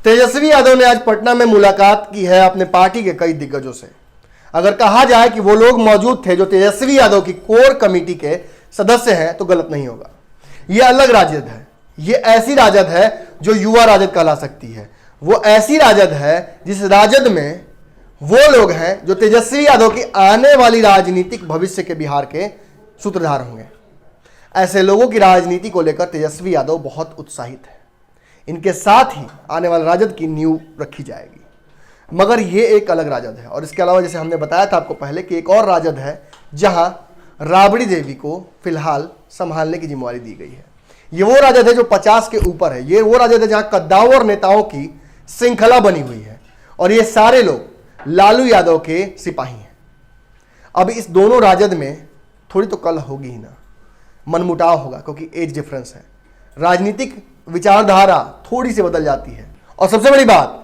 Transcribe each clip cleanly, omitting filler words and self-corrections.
तेजस्वी यादव ने आज पटना में मुलाकात की है अपने पार्टी के कई दिग्गजों से। अगर कहा जाए कि वो लोग मौजूद थे जो तेजस्वी यादव की कोर कमेटी के सदस्य हैं तो गलत नहीं होगा। ये अलग राजद है, ये ऐसी राजद है जो युवा राजद कहला सकती है। वो ऐसी राजद है जिस राजद में वो लोग हैं जो तेजस्वी यादव की आने वाली राजनीतिक भविष्य के बिहार के सूत्रधार होंगे। ऐसे लोगों की राजनीति को लेकर तेजस्वी यादव बहुत उत्साहित है। इनके साथ ही आने वाले राजद की नींव रखी जाएगी। मगर ये एक अलग राजद है। और इसके अलावा जैसे हमने बताया था आपको पहले कि एक और राजद है जहां राबड़ी देवी को फिलहाल संभालने की जिम्मेवारी दी गई है। ये वो राजद है जो 50 के ऊपर है। ये वो राजद है जहां कद्दावर नेताओं की श्रृंखला बनी हुई है और ये सारे लोग लालू यादव के सिपाही हैं। अब इस दोनों राजद में थोड़ी तो कल होगी ही ना, मनमुटाव होगा, क्योंकि एज डिफरेंस है, राजनीतिक विचारधारा थोड़ी सी बदल जाती है। और सबसे बड़ी बात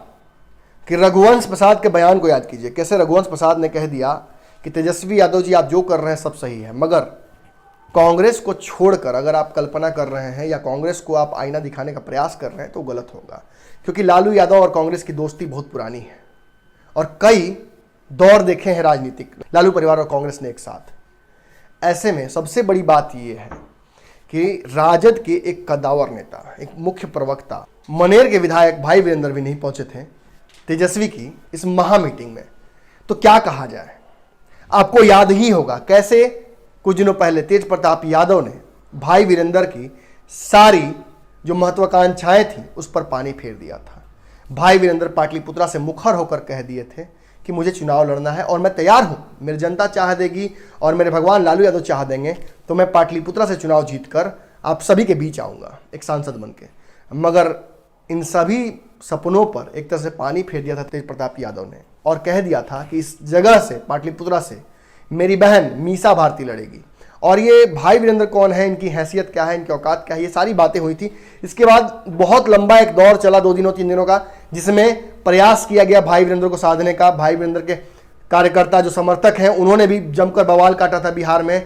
कि रघुवंश प्रसाद के बयान को याद कीजिए। कैसे रघुवंश प्रसाद ने कह दिया कि तेजस्वी यादव जी आप जो कर रहे हैं सब सही है, मगर कांग्रेस को छोड़कर अगर आप कल्पना कर रहे हैं या कांग्रेस को आप आईना दिखाने का प्रयास कर रहे हैं तो गलत होगा। क्योंकि लालू यादव और कांग्रेस की दोस्ती बहुत पुरानी है और कई दौर देखे हैं राजनीतिक, लालू परिवार और कांग्रेस ने एक साथ। ऐसे में सबसे बड़ी बात यह है कि राजद के एक कद्दावर नेता, एक मुख्य प्रवक्ता, मनेर के विधायक भाई वीरेंद्र भी नहीं पहुंचे थे तेजस्वी की इस महा मीटिंग में। तो क्या कहा जाए, आपको याद ही होगा कैसे कुछ दिनों पहले तेज प्रताप यादव ने भाई वीरेंद्र की सारी जो महत्वाकांक्षाएं थी उस पर पानी फेर दिया था। भाई वीरेंद्र पाटलिपुत्रा से मुखर होकर कह दिए थे कि मुझे चुनाव लड़ना है और मैं तैयार हूं, मेरी जनता चाह देगी और मेरे भगवान लालू यादव चाह देंगे तो मैं पाटलिपुत्रा से चुनाव जीतकर आप सभी के बीच आऊंगा एक सांसद बन के। मगर इन सभी सपनों पर एक तरह से पानी फेर दिया था तेज प्रताप यादव ने और कह दिया था कि इस जगह से, पाटलिपुत्रा से, मेरी बहन मीसा भारती लड़ेगी। और ये भाई वीरेंद्र कौन है, इनकी हैसियत क्या है, इनकी औकात क्या है, ये सारी बातें हुई थी। इसके बाद बहुत लंबा एक दौर चला 2 दिनों 3 दिनों का, जिसमें प्रयास किया गया भाई वीरेंद्र को साधने का। भाई वीरेंद्र के कार्यकर्ता जो समर्थक हैं उन्होंने भी जमकर बवाल काटा था बिहार में,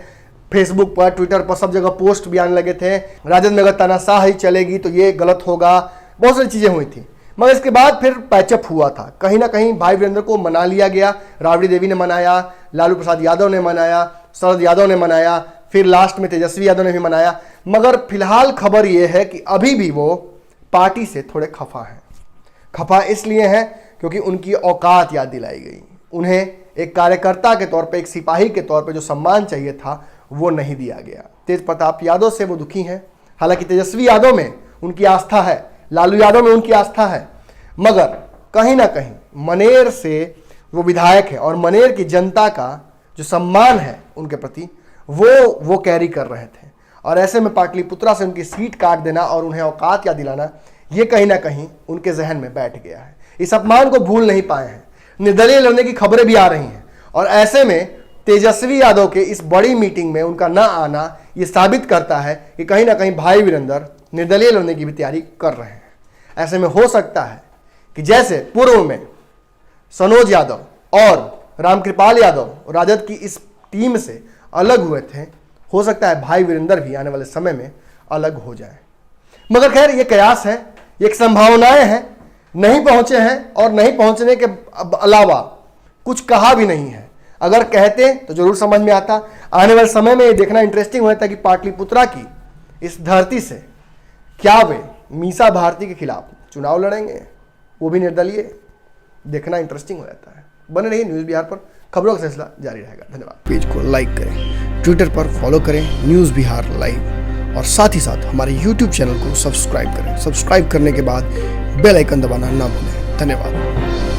फेसबुक पर, ट्विटर पर, सब जगह पोस्ट भी आने लगे थे। राजद में अगर तानाशाही चलेगी तो ये गलत होगा, बहुत सारी चीजें हुई थी। मगर इसके बाद फिर पैचअप हुआ था। कहीं ना कहीं भाई वीरेंद्र को मना लिया गया। राबड़ी देवी ने मनाया, लालू प्रसाद यादव ने मनाया, शरद यादव ने मनाया, फिर लास्ट में तेजस्वी यादव ने भी मनाया। मगर फिलहाल खबर यह है कि अभी भी वो पार्टी से थोड़े खफा हैं। खफा इसलिए हैं क्योंकि उनकी औकात याद दिलाई गई। उन्हें एक कार्यकर्ता के तौर पे, एक सिपाही के तौर पे जो सम्मान चाहिए था वो नहीं दिया गया। तेज प्रताप यादव से वो दुखी हैं। हालांकि तेजस्वी यादव में उनकी आस्था है, लालू यादव में उनकी आस्था है, मगर कहीं ना कहीं मनेर से वो विधायक है और मनेर की जनता का जो सम्मान है उनके प्रति वो कैरी कर रहे थे। और ऐसे में पाटलिपुत्रा से उनकी सीट काट देना और उन्हें औकात याद दिलाना, ये कहीं ना कहीं उनके जहन में बैठ गया है। इस अपमान को भूल नहीं पाए हैं। निर्दलीय लड़ने की खबरें भी आ रही हैं और ऐसे में तेजस्वी यादव के इस बड़ी मीटिंग में उनका ना आना ये साबित करता है कि कहीं ना कहीं भाई वीरेंद्र निर्दलीय लड़ने की भी तैयारी कर रहे हैं। ऐसे में हो सकता है कि जैसे पूर्व में सनोज यादव और रामकृपाल यादव राजद की इस टीम से अलग हुए थे, हो सकता है भाई वीरेंद्र भी आने वाले समय में अलग हो जाए। मगर खैर ये कयास है, ये एक संभावनाएं हैं, नहीं पहुंचे हैं और नहीं पहुंचने के अलावा कुछ कहा भी नहीं है। अगर कहते तो जरूर समझ में आता। आने वाले समय में ये देखना इंटरेस्टिंग होता कि पाटलिपुत्रा की इस धरती से क्या वे मीसा भारती के खिलाफ चुनाव लड़ेंगे, वो भी निर्दलीय। देखना इंटरेस्टिंग हो जाता है। बने रहिए न्यूज़ बिहार पर, खबरों का सिलसिला जारी रहेगा। धन्यवाद। पेज को लाइक करें, ट्विटर पर फॉलो करें न्यूज़ बिहार लाइव, और साथ ही साथ हमारे यूट्यूब चैनल को सब्सक्राइब करें। सब्सक्राइब करने के बाद बेल आइकन दबाना ना भूलें। धन्यवाद।